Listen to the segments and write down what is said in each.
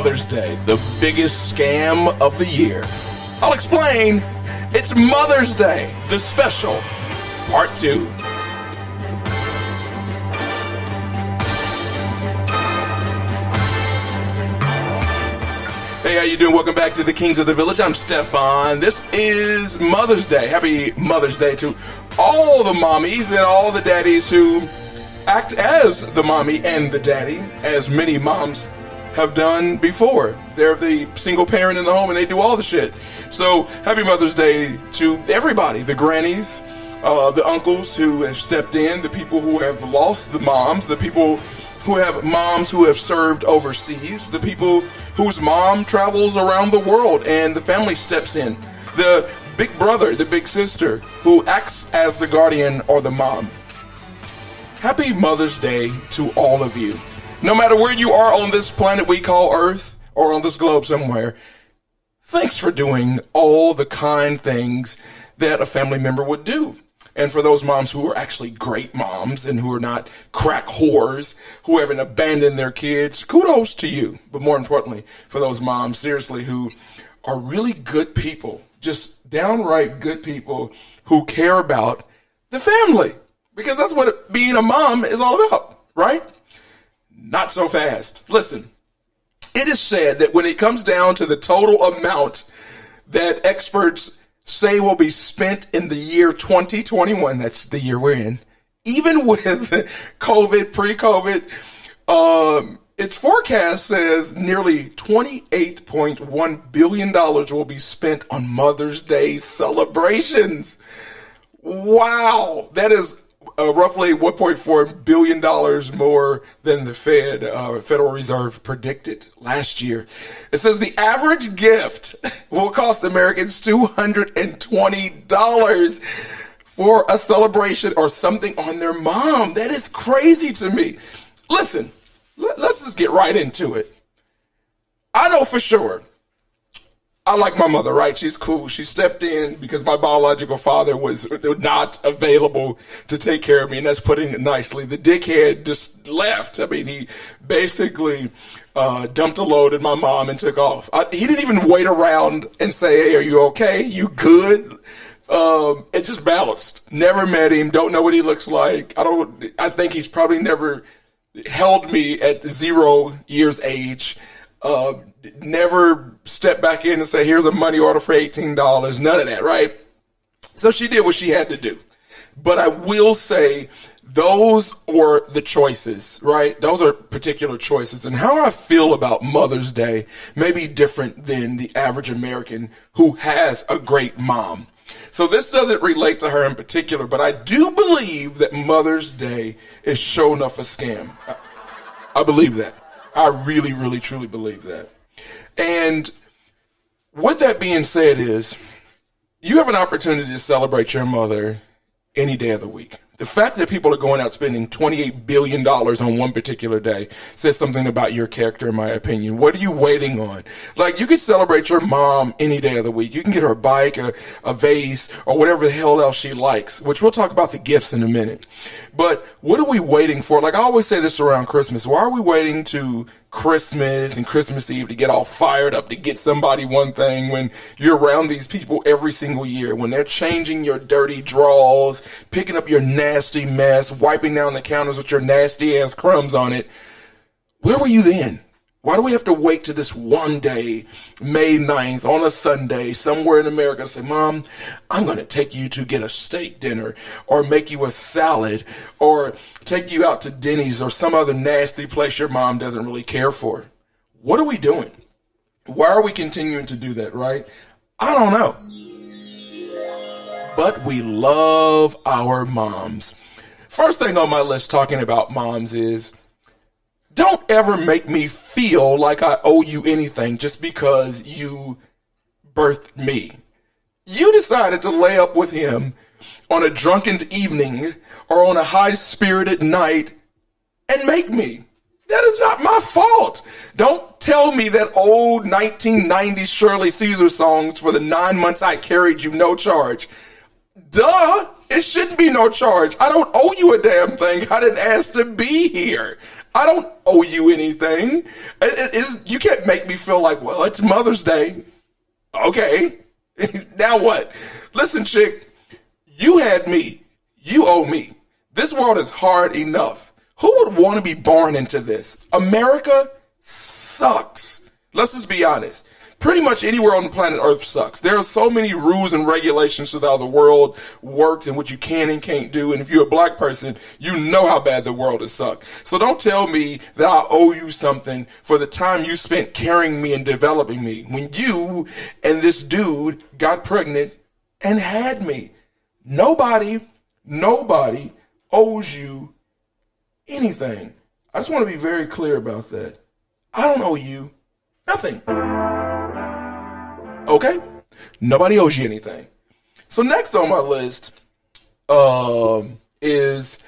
Mother's Day, the biggest scam of the year. I'll explain. It's Mother's Day, the special, part 2. Hey, how you doing? Welcome back to the Kings of the Village. I'm Stephion. This is Mother's Day. Happy Mother's Day to all the mommies and all the daddies who act as the mommy and the daddy, as many moms have done before. They're the single parent in the home and they do all the shit. So happy Mother's Day to everybody, the grannies, the uncles who have stepped in, the people who have lost the moms, the people who have moms who have served overseas, the people whose mom travels around the world and the family steps in, the big brother, the big sister who acts as the guardian or the mom. Happy Mother's Day to all of you. No matter where you are on this planet we call Earth or on this globe somewhere, thanks for doing all the kind things that a family member would do. And for those moms who are actually great moms and who are not crack whores, who haven't abandoned their kids, kudos to you. But more importantly, for those moms, seriously, who are really good people, just downright good people who care about the family. Because that's what being a mom is all about, right? Not so fast. Listen, it is said that when it comes down to the total amount that experts say will be spent in the year 2021, that's the year we're in, even with COVID, pre-COVID, its forecast says nearly $28.1 billion will be spent on Mother's Day celebrations. Wow, that is roughly $1.4 billion more than the Federal Reserve predicted last year. It says the average gift will cost Americans $220 for a celebration or something on their mom. That is crazy to me. Listen, let's just get right into it. I know for sure I like my mother, right? She's cool. She stepped in because my biological father was not available to take care of me, and that's putting it nicely. The dickhead just left. I mean, he basically dumped a load at my mom and took off. He didn't even wait around and say, hey, are you okay? You good? It just bounced. Never met him. Don't know what he looks like. I think he's probably never held me at 0 years age. Never step back in and say, here's a money order for $18. None of that, right? So she did what she had to do. But I will say those are the choices, right? Those are particular choices. And how I feel about Mother's Day may be different than the average American who has a great mom. So this doesn't relate to her in particular, but I do believe that Mother's Day is sure enough a scam. I believe that. I really, really, truly believe that. And with that being said is, you have an opportunity to celebrate your mother any day of the week. The fact that people are going out spending $28 billion on one particular day says something about your character, in my opinion. What are you waiting on? Like, you could celebrate your mom any day of the week. You can get her a bike, a vase, or whatever the hell else she likes, which we'll talk about the gifts in a minute. But what are we waiting for? Like, I always say this around Christmas. Why are we waiting to Christmas and Christmas Eve to get all fired up to get somebody one thing when you're around these people every single year, when they're changing your dirty drawers, picking up your nasty mess, wiping down the counters with your nasty ass crumbs on it? Where were you then? Why do we have to wait to this one day, May 9th, on a Sunday, somewhere in America, and say, Mom, I'm going to take you to get a steak dinner, or make you a salad, or take you out to Denny's or some other nasty place your mom doesn't really care for? What are we doing? Why are we continuing to do that, right? I don't know. But we love our moms. First thing on my list talking about moms is, don't ever make me feel like I owe you anything just because you birthed me. You decided to lay up with him on a drunken evening or on a high-spirited night and make me. That is not my fault. Don't tell me that old 1990s Shirley Caesar songs for the 9 months I carried you, no charge. Duh, it shouldn't be no charge. I don't owe you a damn thing. I didn't ask to be here. I don't owe you anything. You can't make me feel like, well, it's Mother's Day. Okay. Now what? Listen, chick, you had me. You owe me. This world is hard enough. Who would want to be born into this? America sucks. Let's just be honest. Pretty much anywhere on the planet Earth sucks. There are so many rules and regulations to how the world works and what you can and can't do. And if you're a black person, you know how bad the world has sucked. So don't tell me that I owe you something for the time you spent carrying me and developing me when you and this dude got pregnant and had me. Nobody owes you anything. I just want to be very clear about that. I don't owe you nothing. Okay? Nobody owes you anything. So next on my list is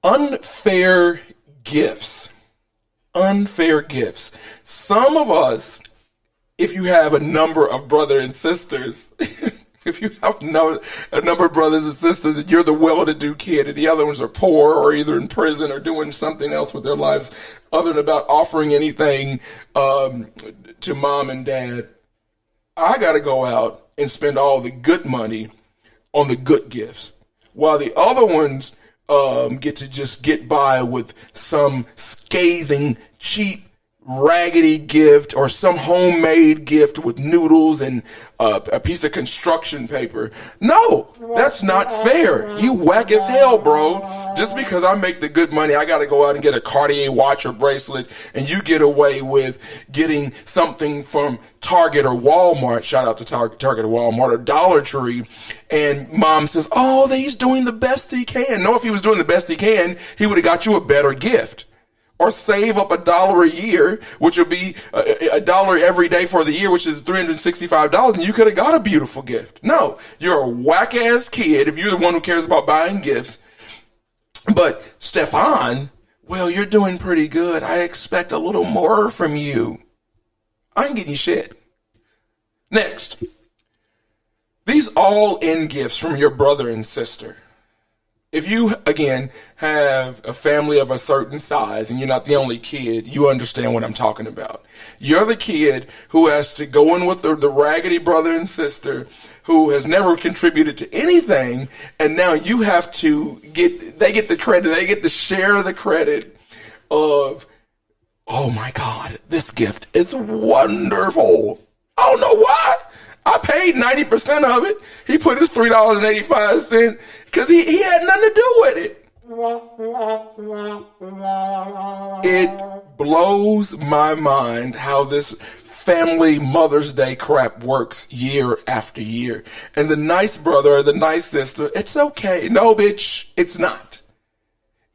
unfair gifts. Unfair gifts. Some of us, if you have a number of brothers and sisters, if you have a number of brothers and sisters and you're the well-to-do kid and the other ones are poor or either in prison or doing something else with their lives other than about offering anything to mom and dad, I got to go out and spend all the good money on the good gifts, while the other ones get to just get by with some scathing, cheap, raggedy gift or some homemade gift with noodles and a piece of construction paper. No, that's not fair. You whack as hell, bro. Just because I make the good money, I got to go out and get a Cartier watch or bracelet, and you get away with getting something from Target or Walmart. Shout out to Target or Walmart or Dollar Tree. And mom says, oh, he's doing the best he can. No, if he was doing the best he can, he would have got you a better gift. Or save up $1 a year, which will be $1 every day for the year, which is $365, and you could have got a beautiful gift. No, you're a whack-ass kid if you're the one who cares about buying gifts. But Stephion, well, you're doing pretty good. I expect a little more from you. I ain't getting you shit. Next, these all-in gifts from your brother and sister. If you, again, have a family of a certain size and you're not the only kid, you understand what I'm talking about. You're the kid who has to go in with the raggedy brother and sister who has never contributed to anything, and now you have to they get the credit, they get to share the credit of, oh my God, this gift is wonderful. I don't know why. I paid 90% of it. He put his $3.85 because he had nothing to do with it. It blows my mind how this family Mother's Day crap works year after year. And the nice brother or the nice sister, it's okay. No, bitch, it's not.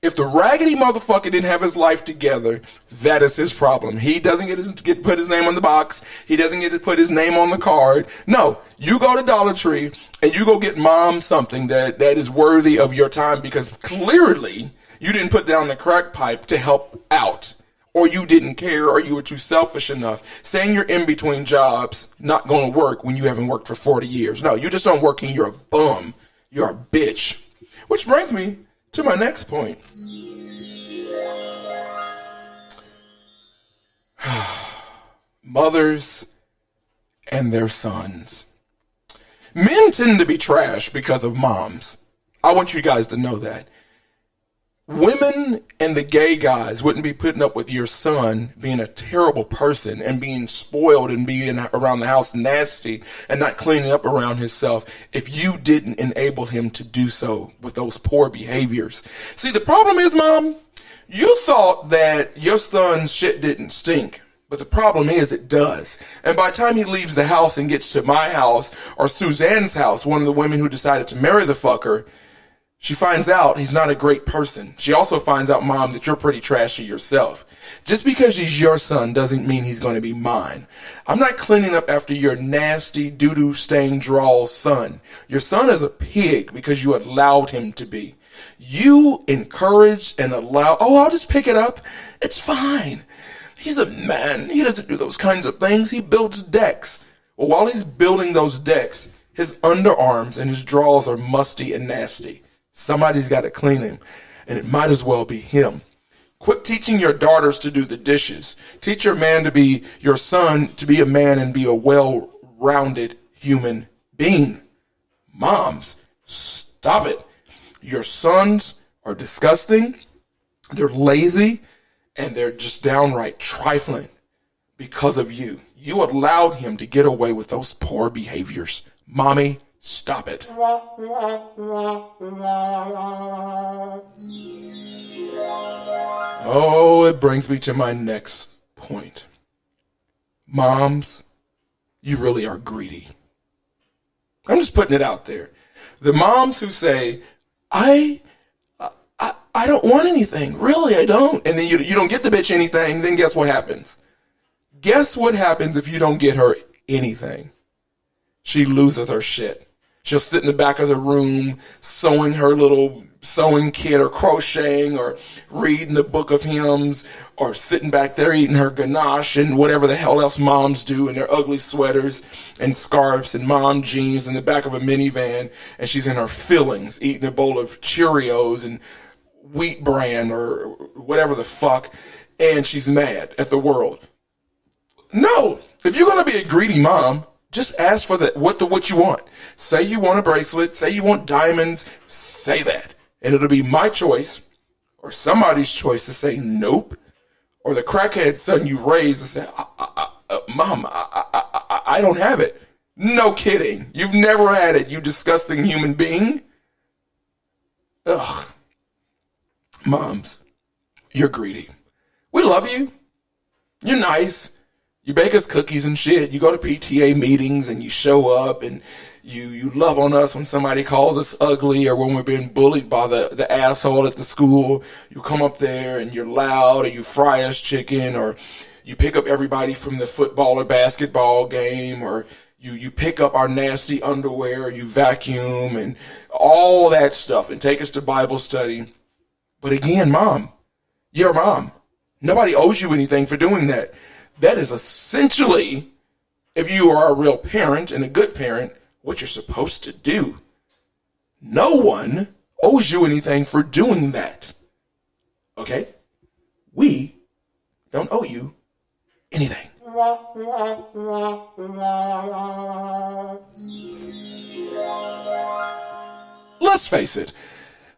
If the raggedy motherfucker didn't have his life together, that is his problem. He doesn't get to put his name on the box. He doesn't get to put his name on the card. No, you go to Dollar Tree and you go get mom something that is worthy of your time, because clearly you didn't put down the crack pipe to help out, or you didn't care, or you were too selfish enough. Saying you're in between jobs, not going to work when you haven't worked for 40 years. No, you just aren't working. You're a bum. You're a bitch. Which brings me to my next point. Mothers and their sons. Men tend to be trash because of moms. I want you guys to know that. Women and the gay guys wouldn't be putting up with your son being a terrible person and being spoiled and being around the house nasty and not cleaning up around himself if you didn't enable him to do so with those poor behaviors. See, the problem is, Mom, you thought that your son's shit didn't stink. But the problem is it does. And by the time he leaves the house and gets to my house or Suzanne's house, one of the women who decided to marry the fucker, she finds out he's not a great person. She also finds out, Mom, that you're pretty trashy yourself. Just because he's your son doesn't mean he's going to be mine. I'm not cleaning up after your nasty doo-doo stained drawl son. Your son is a pig because you allowed him to be. You encouraged and allowed, oh, I'll just pick it up. It's fine. He's a man. He doesn't do those kinds of things. He builds decks. Well, while he's building those decks, his underarms and his drawers are musty and nasty. Somebody's got to clean him, and it might as well be him. Quit teaching your daughters to do the dishes. Teach your son to be a man and be a well-rounded human being. Moms, stop it. Your sons are disgusting, they're lazy, and they're just downright trifling because of you. You allowed him to get away with those poor behaviors. Mommy, stop it. Oh, it brings me to my next point. Moms, you really are greedy. I'm just putting it out there. The moms who say, I don't want anything. Really, I don't. And then you don't get the bitch anything. Then guess what happens? Guess what happens if you don't get her anything? She loses her shit. She'll sit in the back of the room sewing her little sewing kit or crocheting or reading the book of hymns or sitting back there eating her ganache and whatever the hell else moms do in their ugly sweaters and scarves and mom jeans in the back of a minivan, and she's in her feelings eating a bowl of Cheerios and Wheat Bran or whatever the fuck, and she's mad at the world. No, if you're going to be a greedy mom, just ask for what you want. Say you want a bracelet, say you want diamonds, say that. And it'll be my choice or somebody's choice to say nope, or the crackhead son you raised to say, Mom, I don't have it. No kidding. You've never had it, you disgusting human being. Ugh. Moms, you're greedy. We love you. You're nice. You bake us cookies and shit. You go to PTA meetings and you show up and you love on us when somebody calls us ugly or when we're being bullied by the asshole at the school. You come up there and you're loud, or you fry us chicken, or you pick up everybody from the football or basketball game, or you pick up our nasty underwear, you vacuum and all that stuff and take us to Bible study. But again, Mom, you're a mom. Nobody owes you anything for doing that. That is essentially, if you are a real parent and a good parent, what you're supposed to do. No one owes you anything for doing that. Okay? We don't owe you anything. Let's face it,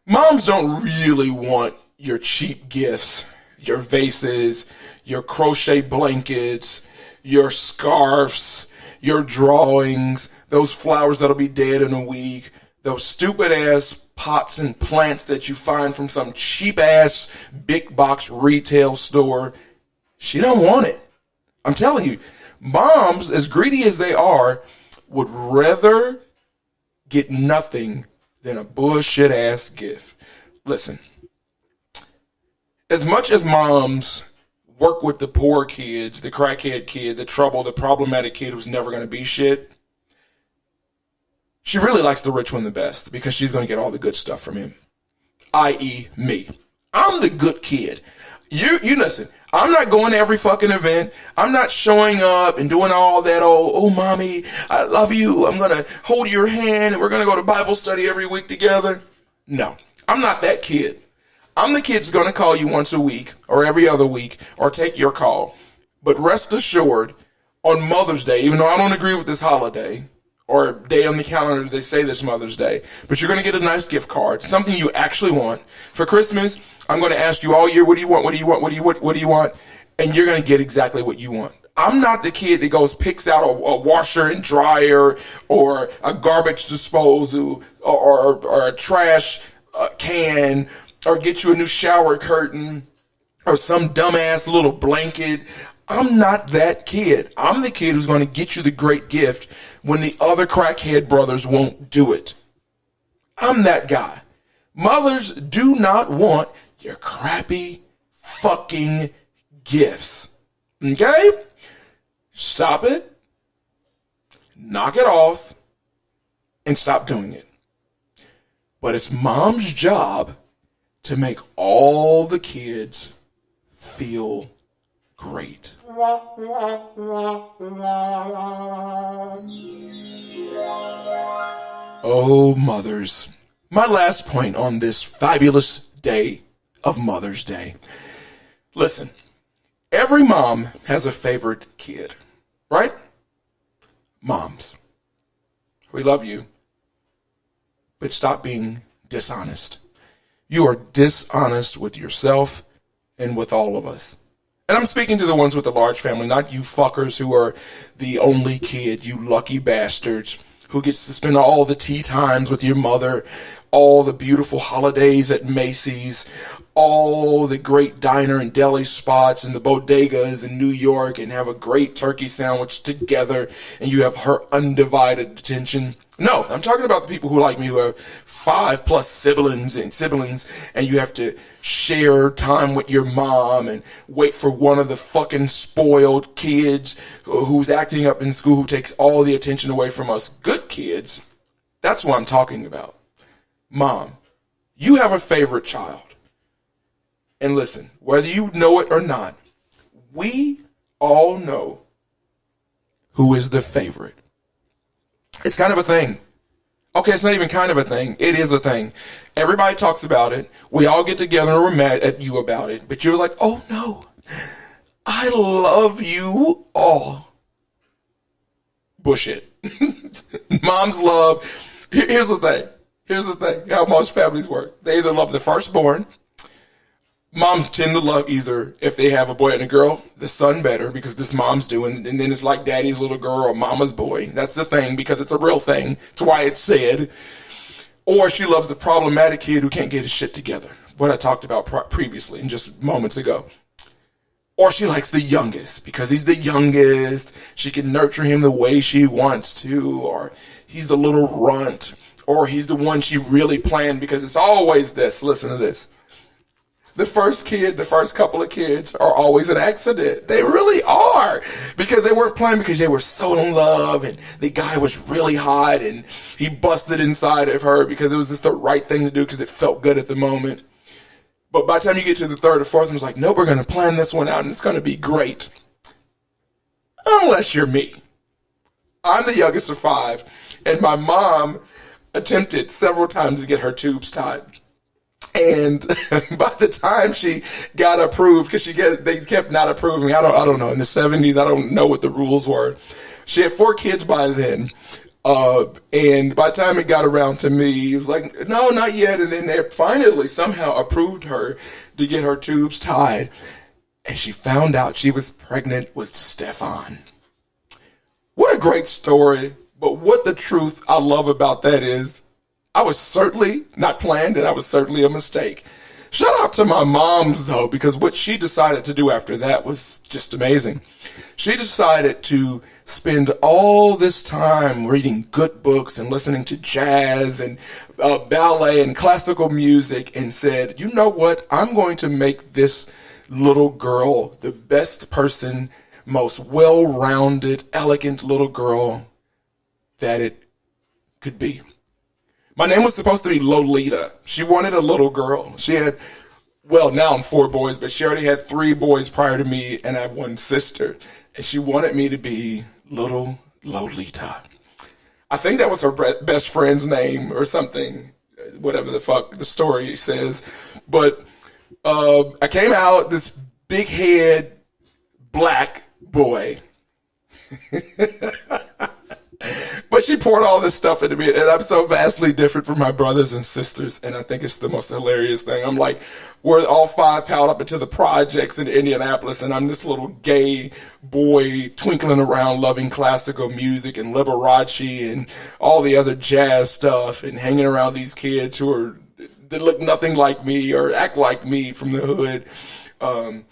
moms don't really want your cheap gifts, your vases, your crochet blankets, your scarves, your drawings, those flowers that'll be dead in a week, those stupid ass pots and plants that you find from some cheap ass big box retail store. She don't want it. I'm telling you, moms, as greedy as they are, would rather get nothing than a bullshit ass gift. Listen, as much as moms work with the poor kids, the crackhead kid, the problematic kid who's never going to be shit, she really likes the rich one the best because she's going to get all the good stuff from him, i.e. me. I'm the good kid. You listen, I'm not going to every fucking event. I'm not showing up and doing all that, oh, mommy, I love you. I'm going to hold your hand and we're going to go to Bible study every week together. No, I'm not that kid. I'm the kid that's going to call you once a week or every other week or take your call. But rest assured, on Mother's Day, even though I don't agree with this holiday or day on the calendar they say this Mother's Day, but you're going to get a nice gift card, something you actually want. For Christmas, I'm going to ask you all year, what do you want? What do you want? What do you want? And you're going to get exactly what you want. I'm not the kid that picks out a washer and dryer or a garbage disposal or a trash can, or get you a new shower curtain, or some dumbass little blanket. I'm not that kid. I'm the kid who's going to get you the great gift when the other crackhead brothers won't do it. I'm that guy. Mothers do not want your crappy fucking gifts. Okay? Stop it. Knock it off. And stop doing it. But it's mom's job to make all the kids feel great. Oh, mothers. My last point on this fabulous day of Mother's Day Listen, every mom has a favorite kid, right? Moms, we love you, but stop being dishonest. You are dishonest with yourself and with all of us. And I'm speaking to the ones with the large family, not you fuckers who are the only kid, you lucky bastards who gets to spend all the tea times with your mother, all the beautiful holidays at Macy's, all the great diner and deli spots and the bodegas in New York, and have a great turkey sandwich together, and you have her undivided attention. No, I'm talking about the people who like me who have 5+ siblings, and you have to share time with your mom and wait for one of the fucking spoiled kids who's acting up in school, who takes all the attention away from us good kids. That's what I'm talking about. Mom, you have a favorite child. And listen, whether you know it or not, we all know who is the favorite. It's kind of a thing. Okay, it's not even kind of a thing. It is a thing. Everybody talks about it. We all get together and we're mad at you about it. But you're like, oh no, I love you all. Bullshit. Mom's love. Here's the thing. Here's the thing. How most families work. They either love the firstborn. Moms tend to love either, if they have a boy and a girl, the son better because this mom's doing, and then it's like daddy's little girl or mama's boy. That's the thing because it's a real thing. It's why it's said. Or she loves the problematic kid who can't get his shit together. What I talked about previously and just moments ago. Or she likes the youngest because he's the youngest. She can nurture him the way she wants to. Or he's the little runt. Or he's the one she really planned because it's always this. Listen to this. The first kid, the first couple of kids are always an accident. They really are. Because they weren't planned because they were so in love and the guy was really hot and he busted inside of her because it was just the right thing to do because it felt good at the moment. But by the time you get to the third or fourth, it's like, no, we're going to plan this one out and it's going to be great. Unless you're me. I'm the youngest of 5 and my mom attempted several times to get her tubes tied. And by the time she got approved, because they kept not approving me. I don't know. In the 70s, I don't know what the rules were. She had 4 kids by then. And by the time it got around to me, it was like, no, not yet. And then they finally somehow approved her to get her tubes tied. And she found out she was pregnant with Stephion. What a great story. But what the truth I love about that is, I was certainly not planned, and I was certainly a mistake. Shout out to my moms, though, because what she decided to do after that was just amazing. She decided to spend all this time reading good books and listening to jazz and ballet and classical music and said, you know what? I'm going to make this little girl the best person, most well-rounded, elegant little girl that it could be. My name was supposed to be Lolita. She wanted a little girl. She had, well, now I'm 4 boys, but she already had 3 boys prior to me, and I have 1 sister. And she wanted me to be little Lolita. I think that was her best friend's name or something, whatever the fuck the story says. But I came out this big head black boy. But she poured all this stuff into me, and I'm so vastly different from my brothers and sisters, and I think it's the most hilarious thing. I'm like, we're all 5 piled up into the projects in Indianapolis, and I'm this little gay boy twinkling around loving classical music and Liberace and all the other jazz stuff and hanging around these kids that look nothing like me or act like me from the hood. And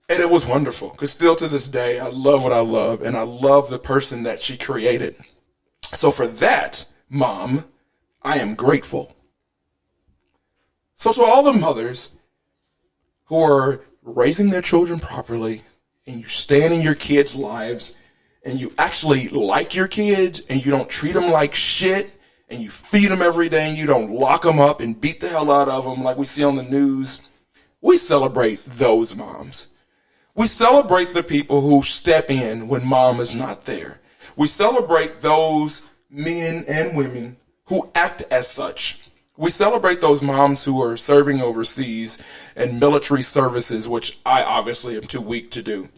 it was wonderful, because still to this day, I love what I love, and I love the person that she created. So for that, Mom, I am grateful. So to all the mothers who are raising their children properly, and you stand in your kids' lives, and you actually like your kids, and you don't treat them like shit, and you feed them every day, and you don't lock them up and beat the hell out of them like we see on the news, we celebrate those moms. We celebrate the people who step in when mom is not there. We celebrate those men and women who act as such. We celebrate those moms who are serving overseas and military services, which I obviously am too weak to do.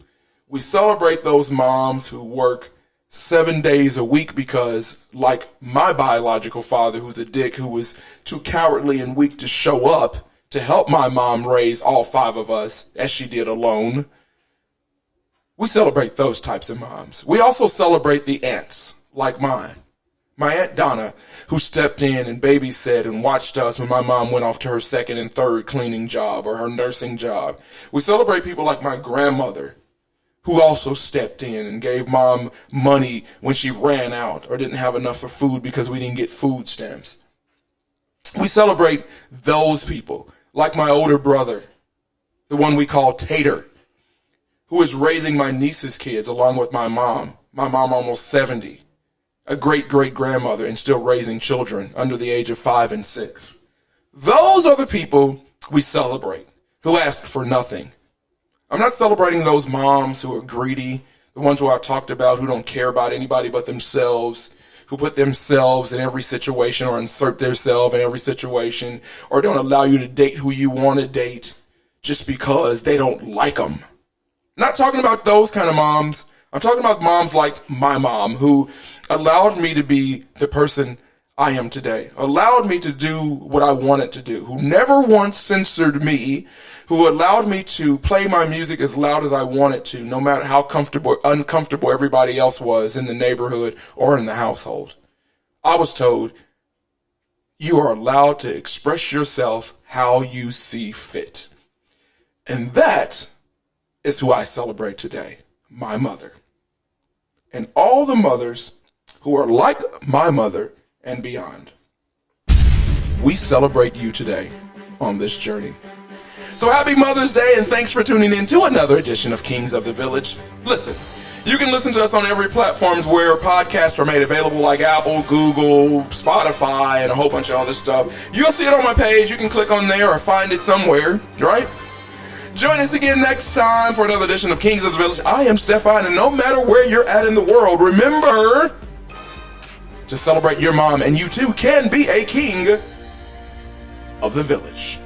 We celebrate those moms who work 7 days a week because, like my biological father, who's a dick, who was too cowardly and weak to show up to help my mom raise all 5 of us, as she did alone. We celebrate those types of moms. We also celebrate the aunts, like mine. My Aunt Donna, who stepped in and babysat and watched us when my mom went off to her 2nd and 3rd cleaning job or her nursing job. We celebrate people like my grandmother, who also stepped in and gave mom money when she ran out or didn't have enough for food because we didn't get food stamps. We celebrate those people, like my older brother, the one we call Tater, who is raising my niece's kids along with my mom. My mom almost 70. A great-great-grandmother and still raising children under the age of 5 and 6. Those are the people we celebrate, who ask for nothing. I'm not celebrating those moms who are greedy, the ones who I talked about who don't care about anybody but themselves, who put themselves in every situation or insert themselves in every situation, or don't allow you to date who you want to date just because they don't like them. I'm not talking about those kind of moms. I'm talking about moms like my mom, who allowed me to be the person I am today, allowed me to do what I wanted to do, who never once censored me, who allowed me to play my music as loud as I wanted to, no matter how comfortable or uncomfortable everybody else was in the neighborhood or in the household. I was told, you are allowed to express yourself how you see fit. And that is who I celebrate today, my mother. And all the mothers who are like my mother and beyond. We celebrate you today on this journey. So happy Mother's Day, and thanks for tuning in to another edition of Kings of the Village. Listen, you can listen to us on every platforms where podcasts are made available, like Apple, Google, Spotify, and a whole bunch of other stuff. You'll see it on my page. You can click on there or find it somewhere, right? Join us again next time for another edition of Kings of the Village. I am Stephion, and no matter where you're at in the world, remember to celebrate your mom, and you too can be a king of the village.